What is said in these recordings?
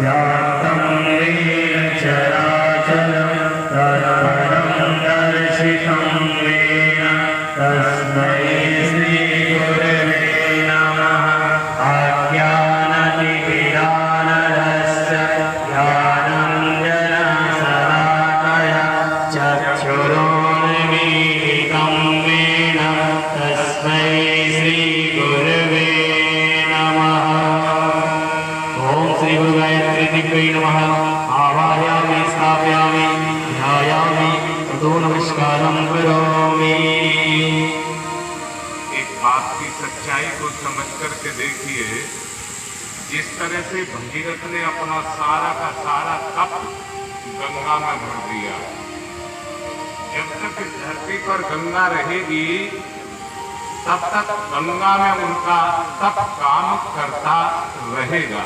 व्याप्तं येन चराचरं तत्पदं दर्शितं येन तस्मै श्रीगुरवे नमः। अज्ञानतिमिरान्धस्य ज्ञानाञ्जनशलाकया चक्षुरुन्मीलितं येन तस्मै श्रीगुरवे नमः। ओम श्री गुरु गायत्री दिव्यै नमः। आवाहयामि स्थापयामि ध्यायामि ततो नमस्कारं करोमि। एक बात की सच्चाई को समझ करके देखिए, जिस तरह से भगीरथ ने अपना सारा का सारा तप गंगा में भर दिया, जब तक इस धरती पर गंगा रहेगी तब तक गंगा में उनका तप काम करता रहेगा।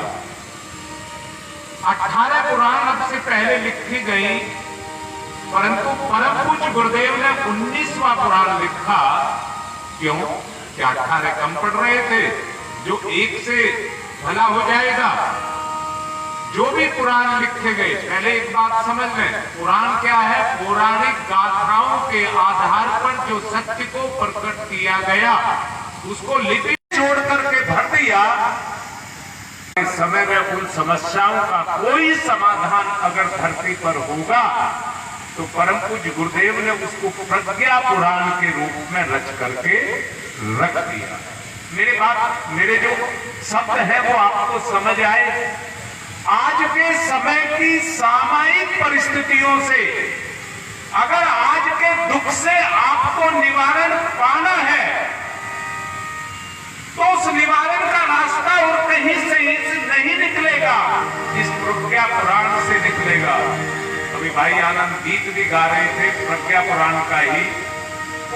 18 पुराण अब से पहले लिखी गई, परंतु परम पूज्य गुरुदेव ने 19वां पुराण लिखा। क्यों? क्या 18 कम पड़ रहे थे जो एक से भला हो जाएगा? जो भी पुराण लिखे गए, पहले एक बात समझ लें, पुराण क्या है? पौराणिक गाथाओं के आधार पर जो सत्य को प्रकट किया गया उसको लिपि जोड़ करके भर दिया। इस समय में उन समस्याओं का कोई समाधान अगर धरती पर होगा तो परम पूज्य गुरुदेव ने उसको प्रज्ञा पुराण के रूप में रच करके रख दिया। मेरे जो शब्द है वो आपको समझ आए। आज के समय की सामायिक परिस्थितियों से अगर आज के दुख से आपको निवारण पाना है तो उस निवारण का रास्ता और कहीं से नहीं निकलेगा, इस प्रज्ञा पुराण से निकलेगा। अभी भाई आनंद गीत भी गा रहे थे प्रज्ञा पुराण का ही,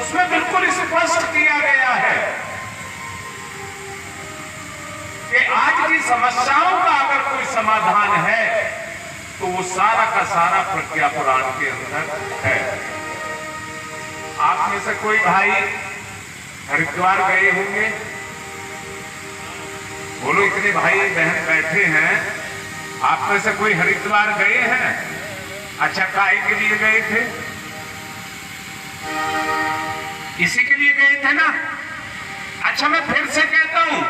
उसमें बिल्कुल स्पष्ट किया गया है कि आज की समस्याओं का अगर कोई समाधान है तो वो सारा का सारा प्रज्ञा पुराण के अंदर है। आप में से कोई भाई हरिद्वार गए होंगे? बोलो, इतने भाई बहन बैठे हैं, आप में से कोई हरिद्वार गए हैं? अच्छा, काहे के लिए गए थे? इसी के लिए गए थे ना? अच्छा, मैं फिर से कहता हूं,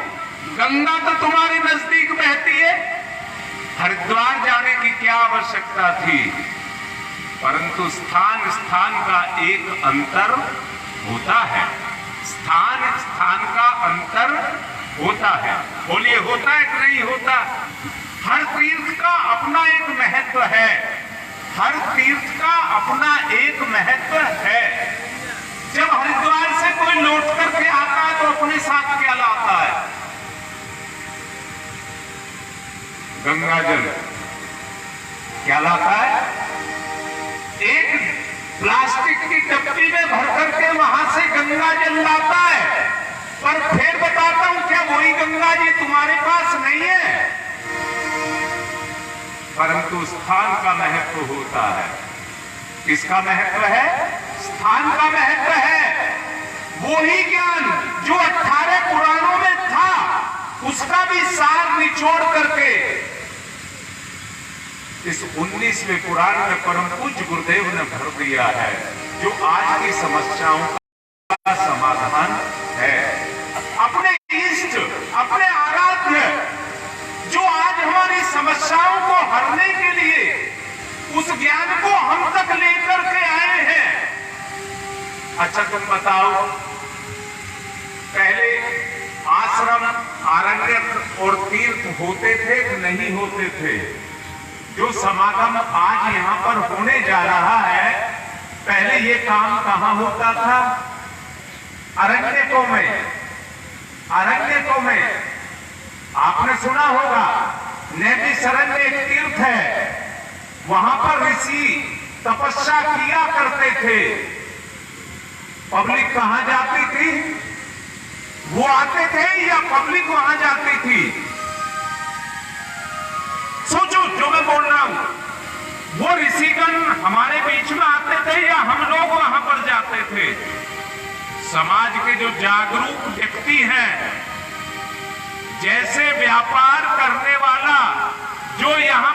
गंगा तो तुम्हारे नजदीक बहती है, हरिद्वार जाने की क्या आवश्यकता थी? परंतु स्थान स्थान का एक अंतर होता है, स्थान स्थान का अंतर होता है। बोलिए, होता है कि नहीं होता? हर तीर्थ का अपना एक महत्व है, हर तीर्थ का अपना एक महत्व है। जब हरिद्वार से कोई लौट करके आता है तो अपने साथ क्या लाता है? गंगा जल। क्या लाता है? एक प्लास्टिक की डब्बी में भर करके वहां से गंगा जल लाता है। पर फिर बताता हूं, क्या वही गंगा जी तुम्हारे पास नहीं है? परंतु स्थान का महत्व होता है। किसका महत्व है? स्थान का महत्व है। वही ज्ञान जो 18 पुराणों में था, उसका भी सार निचोड़ करके इस 19वें पुराण में परम पूज्य गुरुदेव ने भर दिया है, जो आज की समस्याओं का समाधान है। अपने इष्ट, अपने आराध्य, जो आज हमारी समस्याओं को हरने के लिए उस ज्ञान को हम तक लेकर के आए हैं। अच्छा, तुम बताओ, पहले आश्रम, आरण्य और तीर्थ होते थे कि नहीं होते थे? जो समागम आज यहां पर होने जा रहा है, पहले ये काम कहां होता था? अरण्यकों में। अरण्यकों में आपने सुना होगा, नैमिषारण्य एक तीर्थ है, वहां पर ऋषि तपस्या किया करते थे। पब्लिक कहां जाती थी? वो आते थे या पब्लिक वहां जाती थी? सोचो जो मैं बोल रहा हूं। वो ऋषिगण हमारे बीच में आते थे या हम लोग वहां पर जाते थे? समाज के जो जागरूक व्यक्ति हैं, जैसे व्यापार करने वाला जो यहाँ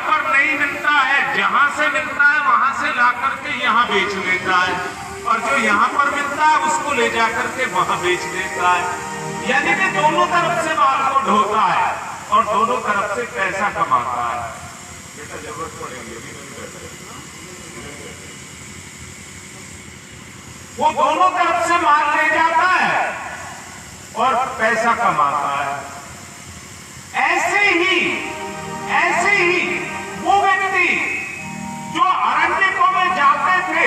लाकर के यहाँ बेच लेता है, और जो यहाँ पर मिलता है उसको ले जाकर के वहां बेच देता है। यानी कि दोनों तरफ से माल को ढोता है और दोनों तरफ से पैसा कमाता है। बेटा जरूरत पड़ेगी अभी वो दोनों तरफ से माल ले जाता है और पैसा कमाता है। ऐसे ही वो व्यक्ति जो अरण्यों में जाते थे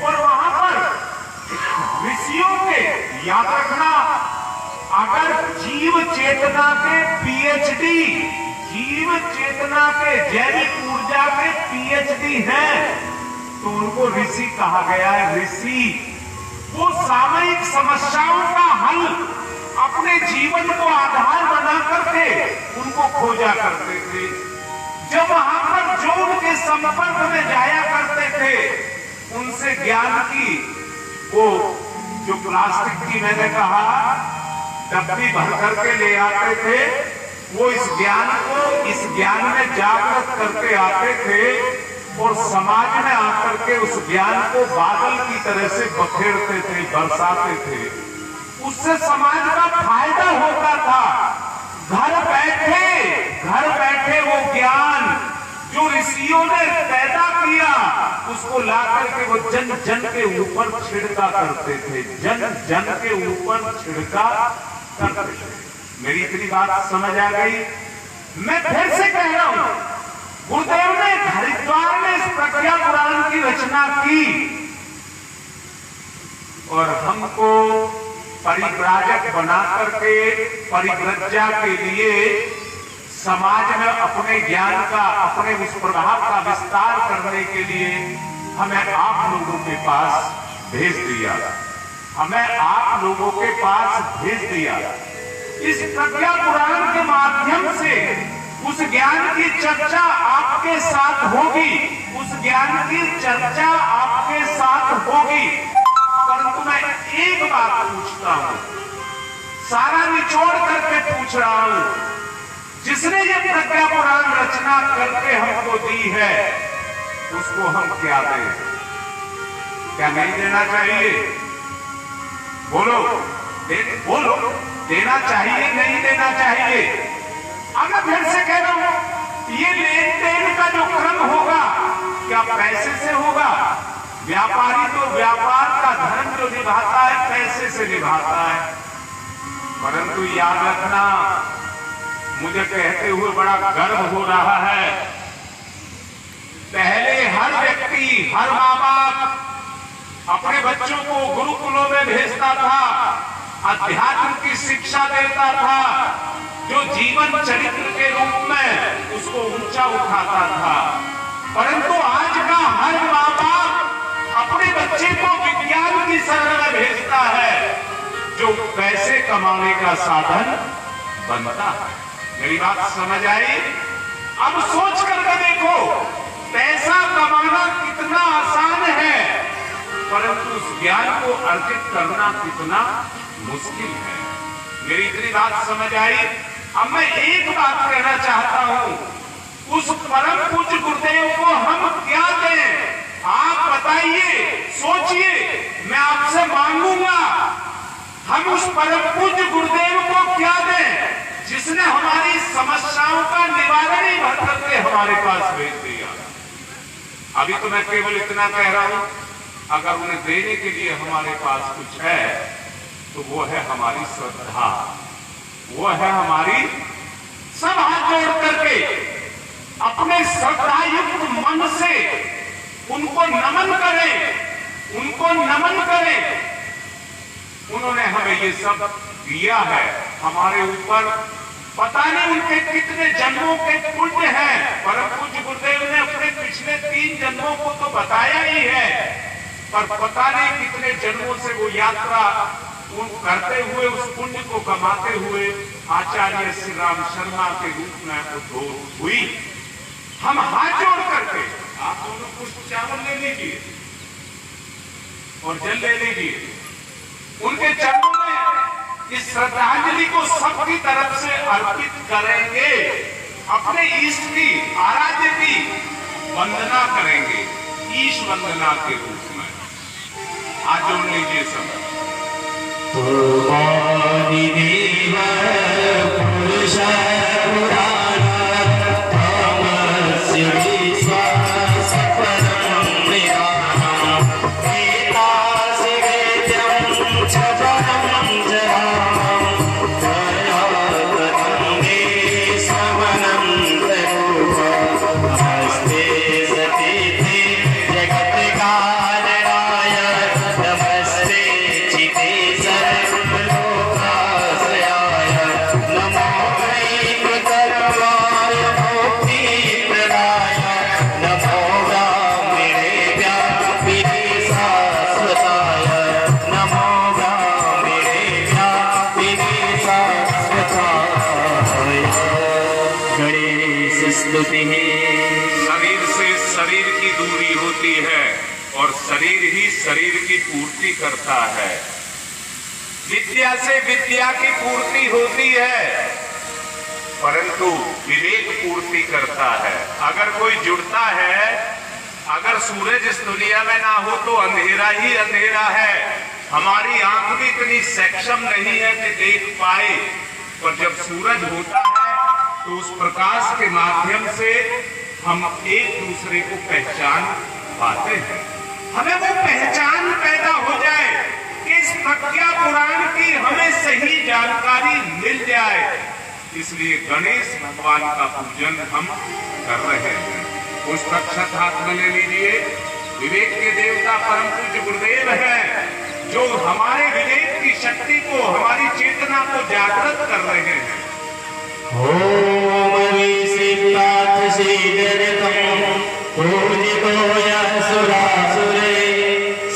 और वहां पर ऋषियों के, याद रखना, अगर जीव चेतना के पीएचडी, जीव चेतना के जैविक ऊर्जा के पीएचडी हैं तो उनको ऋषि कहा गया है। ऋषि वो सामयिक समस्याओं का हल अपने जीवन को आधार बना करके उनको खोजा करते थे। जब वहां पर जो उनके संपर्क में जाया करते थे उनसे ज्ञान की वो जो प्लास्टिक की मैंने कहा डब्बी भर करके ले आते थे, वो इस ज्ञान में जागृत करके आते थे और समाज में आकर के उस ज्ञान को बादल की तरह से बखेरते थे, बरसाते थे। उससे समाज का फायदा होता था। घर बैठे वो ज्ञान जो ऋषियों ने पैदा किया उसको लाकर के वो जन जन के ऊपर छिड़का करते थे, जन जन के ऊपर छिड़का करते थे। मेरी इतनी बात समझ आ गई? मैं फिर से कह रहा हूं, गुरुदेव ने हरिद्वार में इस प्रज्ञा पुराण की रचना की और हमको परिव्राजक बना करके परिव्रज्या के लिए समाज में अपने ज्ञान का, अपने उस प्रभाव का विस्तार करने के लिए हमें आप लोगों के पास भेज दिया, हमें आप लोगों के पास भेज दिया। इस प्रज्ञा पुराण के माध्यम से उस ज्ञान की चर्चा आपके साथ होगी, उस ज्ञान की चर्चा आपके साथ होगी। परंतु मैं एक बात पूछता हूं, सारा निचोड़ करके पूछ रहा हूं, जिसने ये प्रज्ञा पुराण रचना करके हमको दी है उसको हम क्या दें? क्या नहीं देना चाहिए? बोलो, बोलो, देना चाहिए नहीं देना चाहिए? अब मैं फिर से कह रहा हूं, ये लेन देन का जो क्रम होगा क्या पैसे से होगा? व्यापारी तो व्यापार का धर्म जो निभाता है पैसे से निभाता है। परंतु याद रखना, मुझे कहते हुए बड़ा गर्व हो रहा है, पहले हर व्यक्ति, हर माँ बाप अपने बच्चों को गुरुकुलों में भेजता था, अध्यात्म की शिक्षा देता था, जो जीवन चरित्र के रूप में उसको ऊंचा उठाता था। परंतु आज का हर माँ बाप अपने बच्चे को विज्ञान की शरण में भेजता है जो पैसे कमाने का साधन बनता है। मेरी बात समझ आई? अब सोच करके देखो, पैसा कमाना कितना आसान है, परंतु उस ज्ञान को अर्जित करना कितना मुश्किल है। मेरी इतनी बात समझ आई? अब मैं एक बात कहना चाहता हूं, उस परम पूज्य गुरुदेव को हम क्या दें? आप बताइए, सोचिए, मैं आपसे मांगूंगा, हम उस परम पूज्य गुरुदेव को क्या दें जिसने हमारी समस्याओं का निवारण ही भर करके हमारे पास भेज दिया। अभी तो मैं केवल इतना कह रहा हूं, अगर उन्हें देने के लिए हमारे पास कुछ है तो वो है हमारी श्रद्धा, वो है हमारी, सब हाथ जोड़ करके अपने श्रद्धायुक्त मन से उनको नमन करें, उनको नमन करें। उन्होंने हमें ये सब दिया है, हमारे ऊपर पता नहीं उनके कितने जन्मों के पुण्य हैं। परम पूज्य गुरुदेव ने अपने पिछले 3 जन्मों को तो बताया ही है, पर पता नहीं कितने जन्मों से वो यात्रा करते हुए उस पुण्य को कमाते हुए आचार्य श्री राम शर्मा के रूप में उद्भव हुई। हम हाथ जोड़ करके, आप दोनों कुछ चावल ले लीजिए और जल ले लीजिए, उनके चरणों में इस श्रद्धांजलि को सबकी तरफ से अर्पित करेंगे, अपने ईष्ट की, आराध्य की वंदना करेंगे। ईश वंदना के रूप में। आज जोड़ लीजिए सब। देव पुरुष पुराण तमस्य विश्वास परम निरामम् एतासि वेद्यं च परं जरामम् दयावतं मे समनं तरूप हस्ते सतीते जगत्कारणाय नमस्ते चिते शरीर से शरीर की दूरी होती है और शरीर ही शरीर की पूर्ति करता है। विद्या से विद्या की पूर्ति होती है परंतु विवेक पूर्ति करता है। अगर कोई जुड़ता है, अगर सूरज इस दुनिया में ना हो तो अंधेरा ही अंधेरा है। हमारी आंख भी इतनी सक्षम नहीं है कि देख पाए, पर जब सूरज होता है तो उस प्रकाश के माध्यम से हम एक दूसरे को पहचान पाते हैं। हमें वो पहचान पैदा हो जाए कि इस प्रज्ञा पुराण की हमें सही जानकारी मिल जाए। इसलिए गणेश भगवान का पूजन हम कर रहे हैं। पुस्तक छत हाथ में ले लीजिए। विवेक के देवता परम पूज्य गुरुदेव हैं जो हमारे विवेक की शक्ति को, हमारी चेतना को जागृत कर रहे हैं। ओम विसिद्धार्थ श्रीधरतम पूजितो यः सुरासुरे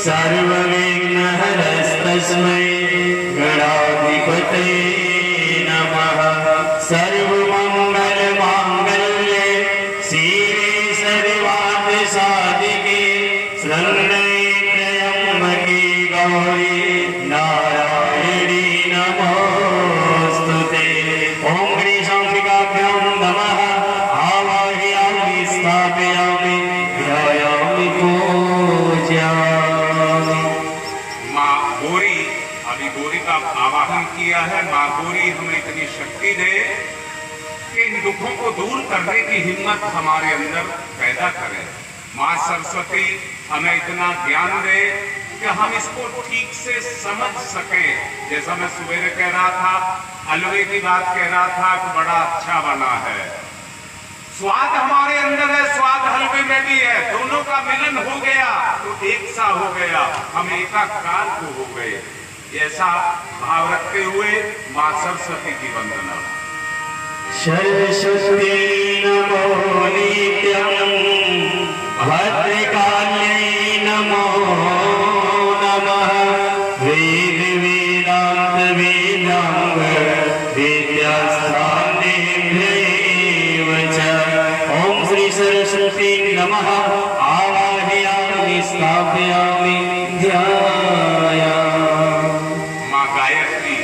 सर्वविघ्नहरस्तस्मै गणाधिपतये नमः। सर्वमङ्गलमाङ्गल्ये शिवे सर्वार्थसाधिके शरण्ये त्र्यम्बके गौरी नारायणी नमोस्तुते। ओम गणेशाम्बिकाभ्यां नमः। आवाहयामि स्थापयामि ध्यायामि पूजयामि। माँ गौरी, अभी गौरी का आवाहन किया है। माँ गौरी हमें इतनी शक्ति दे कि इन दुखों को दूर करने की हिम्मत हमारे अंदर पैदा करे। माँ सरस्वती हमें इतना ज्ञान दे कि हम इसको ठीक से समझ सकें। जैसा मैं सवेरे कह रहा था, हलवे की बात कह रहा था कि बड़ा अच्छा बना है। स्वाद हमारे अंदर है, स्वाद हलवे में भी है। दोनों का मिलन हो गया तो एक सा हो गया, हम एकाकार को हो गए। ऐसा भाव रखते हुए माँ सरस्वती की वंदना। सरस्वती नमो नित्यं भद्रकाल्यै नमो नमः। वेद वेदांत वेदांग विद्यास्थानेभ्यैव च। ओम श्री सरस्वती नमः। आवाहयामि स्थापयामि ध्यायामि। माँ गायत्री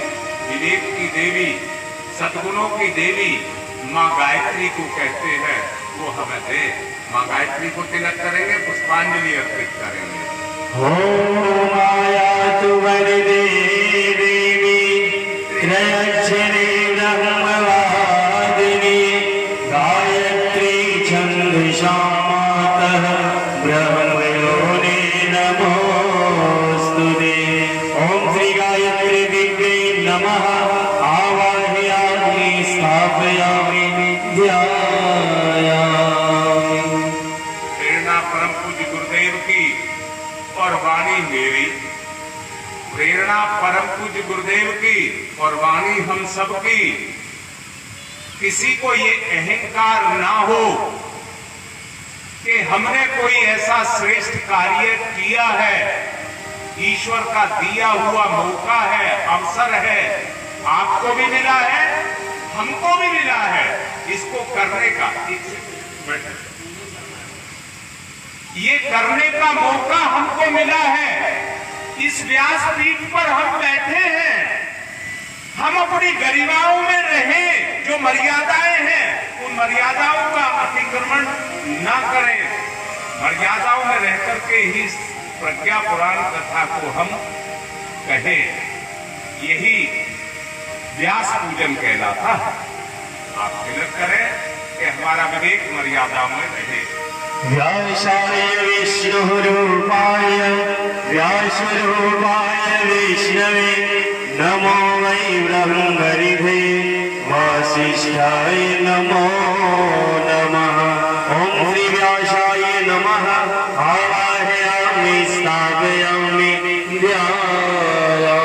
विवेक की देवी, सद्गुणों की देवी माँ गायत्री को कहते हैं। वो हमें दे। माँ गायत्री को तिलक करेंगे, पुष्पांजलि अर्पित करेंगे। ओम आयातु वरदे देवी त्रयक्षरे ब्रह्मवादिनी गायत्री छन्दसां मातः ब्रह्मयोने नमोस्तुते। ओम श्री गायत्री देव्यै नमः। आवाहयामि स्थापयामि ध्यायामि। प्रेरणा परम पूज्य गुरुदेव की और वाणी मेरी, प्रेरणा परम पूज्य गुरुदेव की और वाणी हम सब की। किसी को ये अहंकार ना हो कि हमने कोई ऐसा श्रेष्ठ कार्य किया है। ईश्वर का दिया हुआ मौका है, अवसर है, आपको भी मिला है, हमको भी मिला है। इसको करने का, ये करने का मौका हमको मिला है। इस व्यासपीठ पर हम बैठे हैं। हम अपनी गरिमाओं में रहें। जो मर्यादाएं हैं उन मर्यादाओं का अतिक्रमण ना करें। मर्यादाओं में रह करके ही प्रज्ञा पुराण कथा को हम कहें, यही व्यास पूजन कहलाता है। आप तिलक करें कि हमारा विवेक मर्यादा में रहे। व्यासाय विष्णुरूपाय व्यासरूपाय विष्णवे नमो वै ब्रह्मरिधे वसिष्ठाय नमो नमः। ओम श्री व्यासाय नमः। आवाहयामि स्थापयामि ध्यायामि।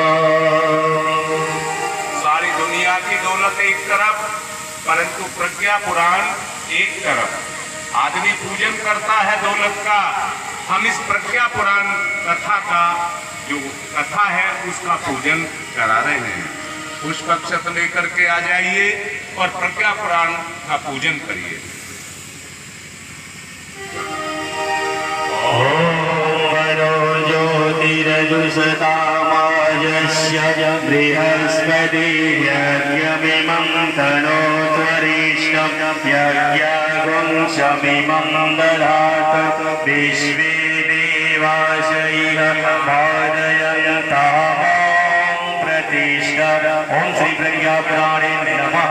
सारी दुनिया की दौलत एक तरफ, परंतु प्रज्ञा पुराण एक तरफ। आदमी पूजन करता है दौलत का, हम इस प्रज्ञा पुराण कथा का जो कथा है उसका पूजन करा रहे हैं। पुष्प अक्षत लेकर के आ जाइए और प्रज्ञा पुराण का पूजन करिए। बृहस्पतिर्यज्ञमिमं तनोत्वरिष्ठं यज्ञगुंसमिमं दधातु विश्वे देवाशैः बाधयन्तः प्रतिष्ठा। ओम श्री प्रज्ञा पुराणे नमः।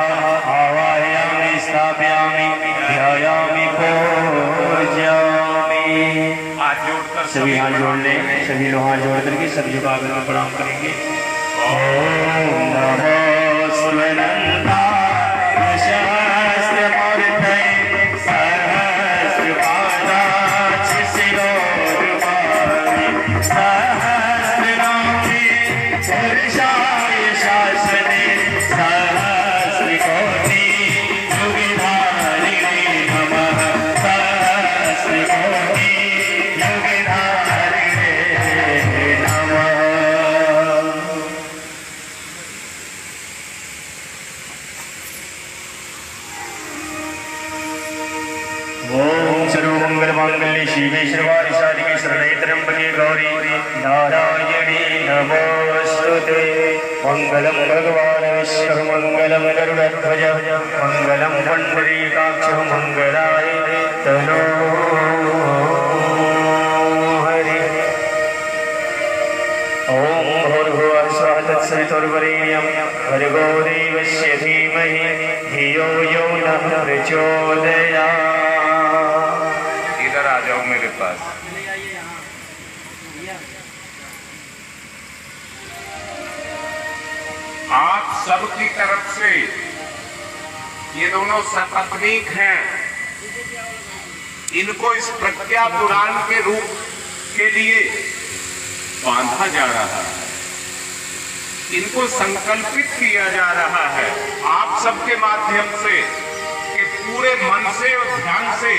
आवाहयामि स्थापयामि ध्यायामि पूजयामि। हाथ जोड़कर सभी हाथ जोड़ लें, सभी लोग हाथ जोड़ करके सब झुकाकर में प्रणाम करेंगे। ओम नमो स्वनंताय सहस्रमूर्तये सहस्रपादाक्ष शिरोरुबाहुः सहस्रनामे पुरुषाय शासने सहस्रकोटि युगधारिणे नमः। सहस्रकोटि युगधारिणे नमः। ओम सर्वमंगलमांगल्ये शिवे सर्वार्थ साधिके शरण्ये त्र्यंबके गौरी नारायणी नमोस्तुते। मंगलम भगवान विष्णु मंगलम गरुड़ध्वज मंगलम पुंडरीकाक्ष मंगलाय तनो हरि। ओम भूर्भुवः स्वः तत्सवितुर्वरेण्यं भर्गो देवस्य धीमहि धियो यो नः प्रचोदयात्। इधर आ जाओ मेरे पास। आप सबकी तरफ से ये दोनों सपत्नीक हैं, इनको इस प्रज्ञा पुराण के रूप के लिए बांधा जा रहा है, इनको संकल्पित किया जा रहा है आप सबके माध्यम से कि पूरे मन से और ध्यान से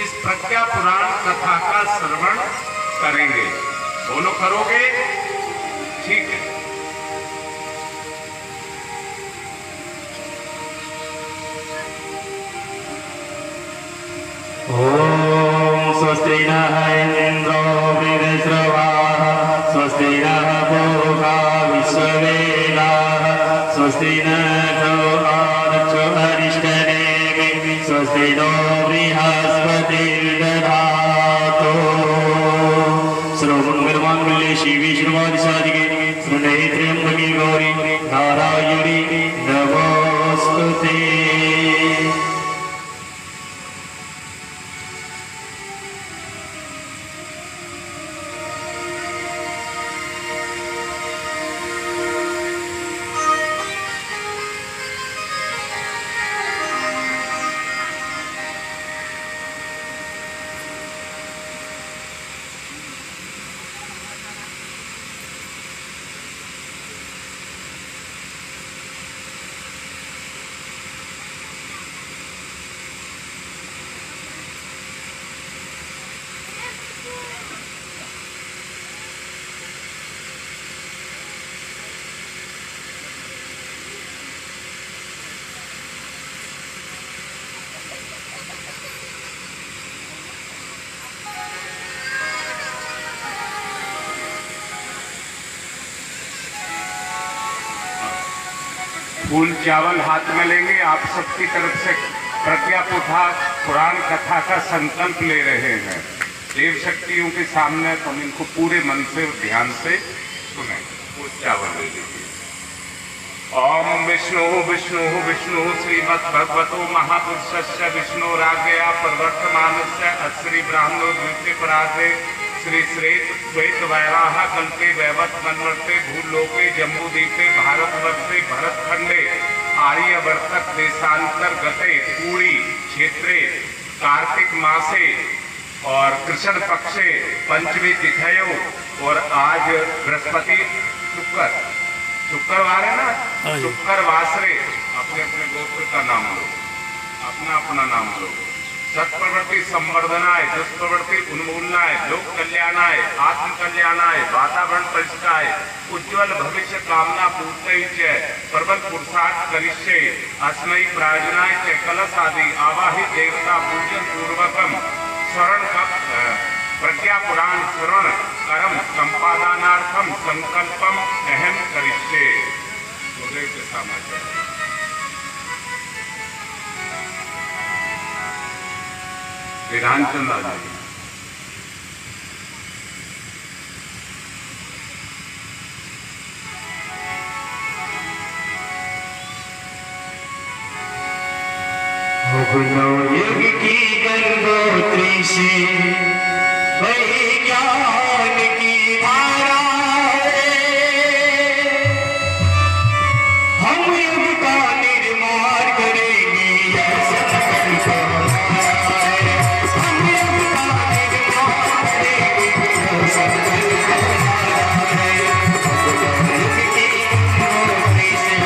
इस प्रज्ञा पुराण कथा का श्रवण करेंगे। बोलो, करोगे? ठीक है। ओम स्वस्ति नः इंद्रो वृद्धश्रवाः स्वस्ति नः पूषा विश्ववेदाः स्वस्ति नः आदर्शो अरिष्टनेमिः स्वस्ति नो बृहस्पतिर्दधातु। सर्वमंगलमांगल्ये शिवे सर्वार्थ साधिके शरण्ये त्र्यंबके गौरी नारायणी नमोस्तुते। फूल चावल हाथ में लेंगे, आप सबकी तरफ से प्रज्ञा पुराण कथा का संकल्प ले रहे हैं। देव शक्तियों के सामने तुम इनको पूरे मन से ध्यान से सुने। उच्चावल ले लीजिए। ओम विष्णु विष्णु विष्णु श्रीमद्भगवतो महापुरुषस्य विष्णुराज्ञया प्रवर्तमानस्य अश्री ब्राह्मणो द्वितीय पराजे श्री श्वेत वैराह कल्पे वैवत मनवर्ते भूलोके जम्बूदीपे भारतवर्षे भरतखंडे आर्यवर्तक देशांतर्गते पूरी क्षेत्रे कार्तिक मासे और कृष्ण पक्षे पंचमी तिथयो और आज बृहस्पति शुक्रवार है ना, शुक्रवासरे अपने अपने गोत्र का नाम लो, अपना अपना नाम लो। सत्प्रवृत्ति संवर्धनाय, दुष्प्रवृत्ति उन्मूलनाय, लोक कल्याणाय, आत्म कल्याणाय, वातावरण परिष्काराय, उज्ज्वल भविष्य कामना पूर्तये च प्रबल पुरुषार्थ करिष्ये अस्मै प्रार्थनाय च कलश आदि आवाहित देवता पूजन पूर्वकम शरण प्रज्ञा पुराण श्रवण कर्म संपादनार्थम संकल्पम अहम करिष्ये। गुरुदेव के समाचार विधानचंद आचार्य युग की गंगोत्री से ज्ञान की धारा हम युग का निर्माण करेंगे, हम युग का निर्माण करेंगे, युग की गंगोत्री से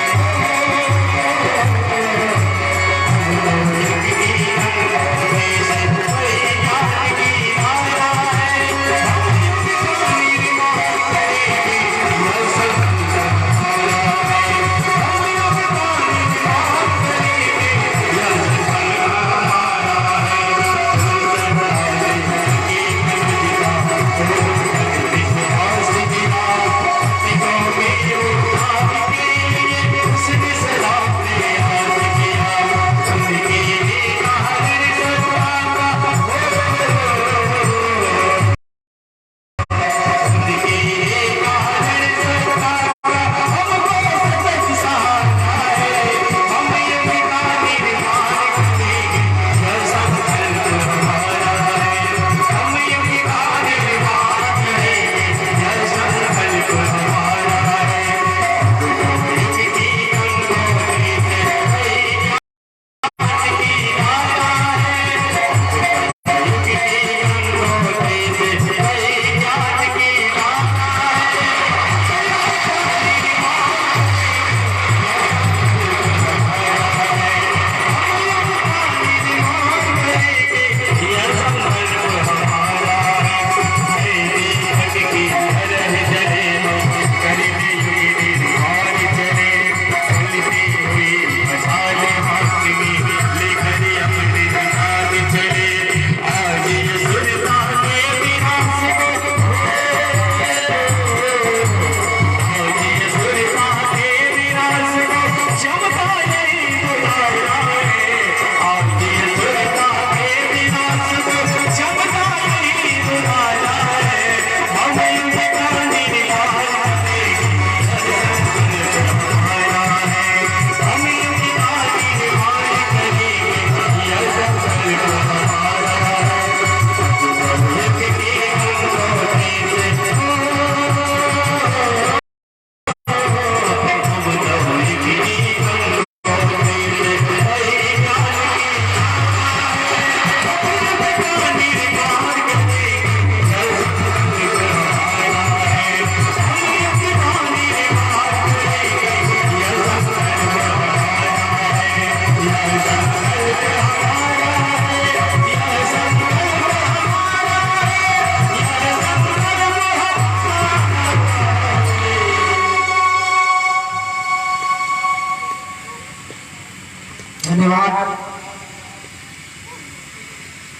धन्यवाद।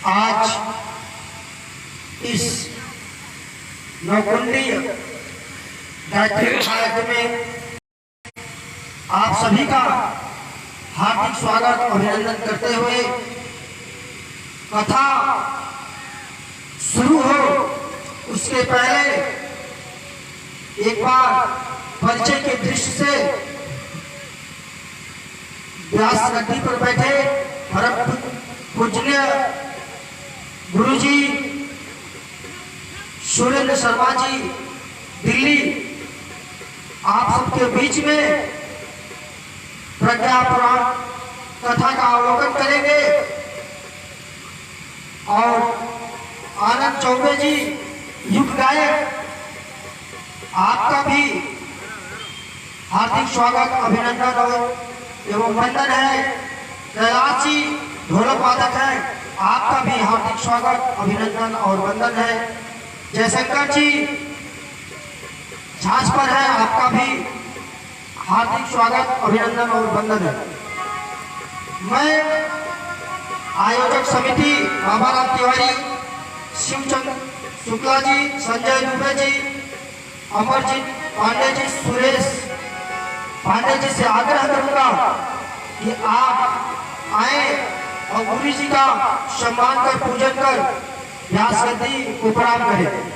आज इस नौकुंडीय गायत्री कार्यक्रम में आप सभी का हार्दिक स्वागत और अभिनंदन करते हुए कथा शुरू हो उसके पहले एक बार परिचय के दृश्य से व्यास गद्दी पर बैठे परम पूजनीय गुरुजी सुरेंद्र शर्मा जी दिल्ली आप सबके बीच में प्रज्ञा पुराण कथा का अवलोकन करेंगे और आनंद चौबे जी युग गायक आपका भी हार्दिक स्वागत अभिनंदन और एवं वंदन है। कैलाश जी ढोलक वादक है, आपका भी हार्दिक स्वागत अभिनंदन और वंदन है। जयशंकर जी झांझ पर है, आपका भी हार्दिक स्वागत अभिनंदन और वंदन है। मैं आयोजक समिति बाबाराम तिवारी, शिवचंद्र शुक्ला जी, संजय दुबे जी, अमरजीत पांडे जी, सुरेश पांडे जी से आग्रह करूंगा कि आप आए और गुरु जी का सम्मान कर पूजन कर व्यास गद्दी को प्रणाम करें।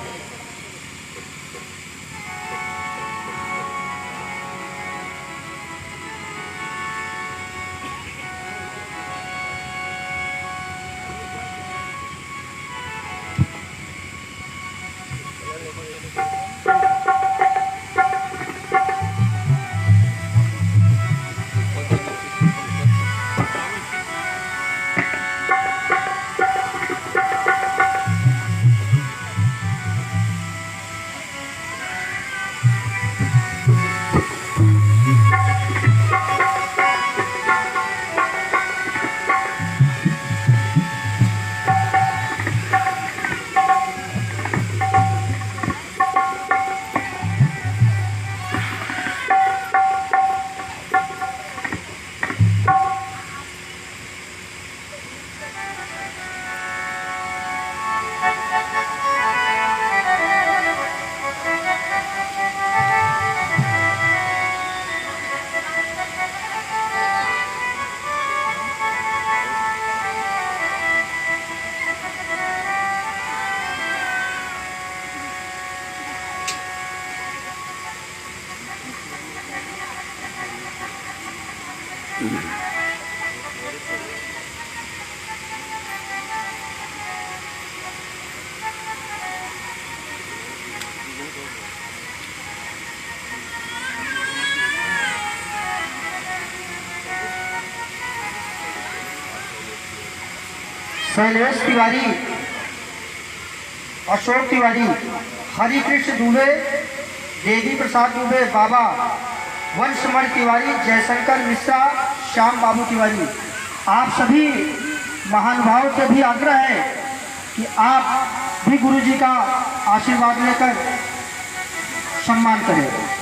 शैलेश तिवारी, अशोक तिवारी, हरिकृष्ण दुबे, देवी प्रसाद दुबे, बाबा वंशमणि तिवारी, जयशंकर मिश्रा, श्याम बाबू तिवारी, आप सभी महानुभावों से भी आग्रह है कि आप भी गुरु जी का आशीर्वाद लेकर सम्मान करें।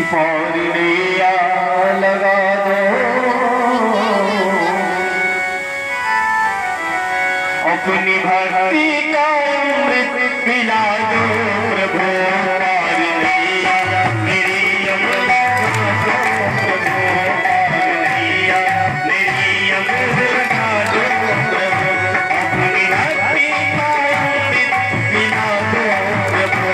पौड़िया लगा दो अपनी भक्ति का अमृत पिला दो प्रभु। मेरी अमृत मेरी अमृत दो प्रभु, अपनी भक्ति का अमृत पिला दो प्रभु,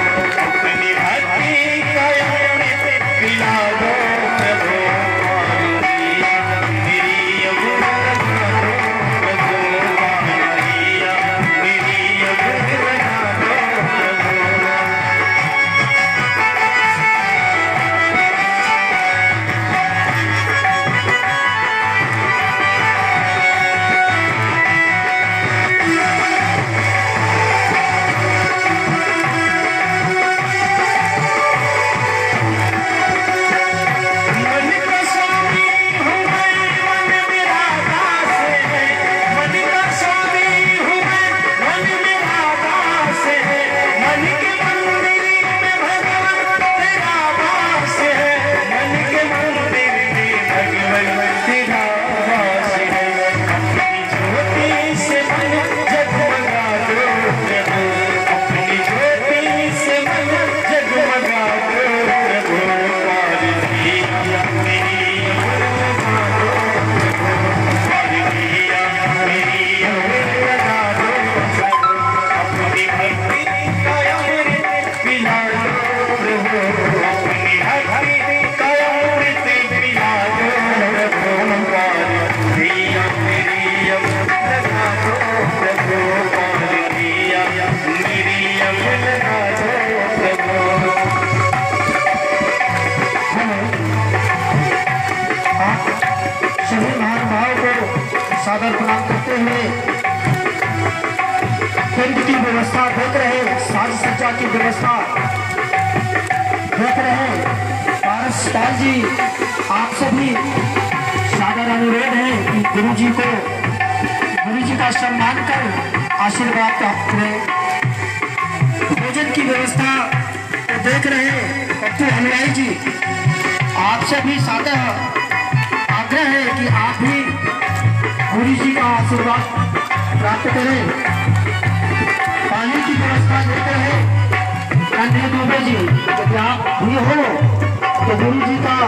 अपनी भक्ति का अमृत पिला दो प्रभु। मेरी अमृत प्रभु, मेरी अमृत प्रभु। करते हुए टेंट की व्यवस्था देख रहे, साज सज्जा की व्यवस्था देख रहे पारस पाल जी, आप सभी सादर अनुरोध है कि गुरु जी का सम्मान कर आशीर्वाद प्राप्त करें। भोजन की व्यवस्था देख रहे पप्पू हलवाई जी, आपसे भी सादर आग्रह है कि आप भी गुरु जी का आशीर्वाद प्राप्त करें। पानी की व्यवस्था देते हैं कन्हैया दुबे जी, यदि आप भी हो तो गुरु जी का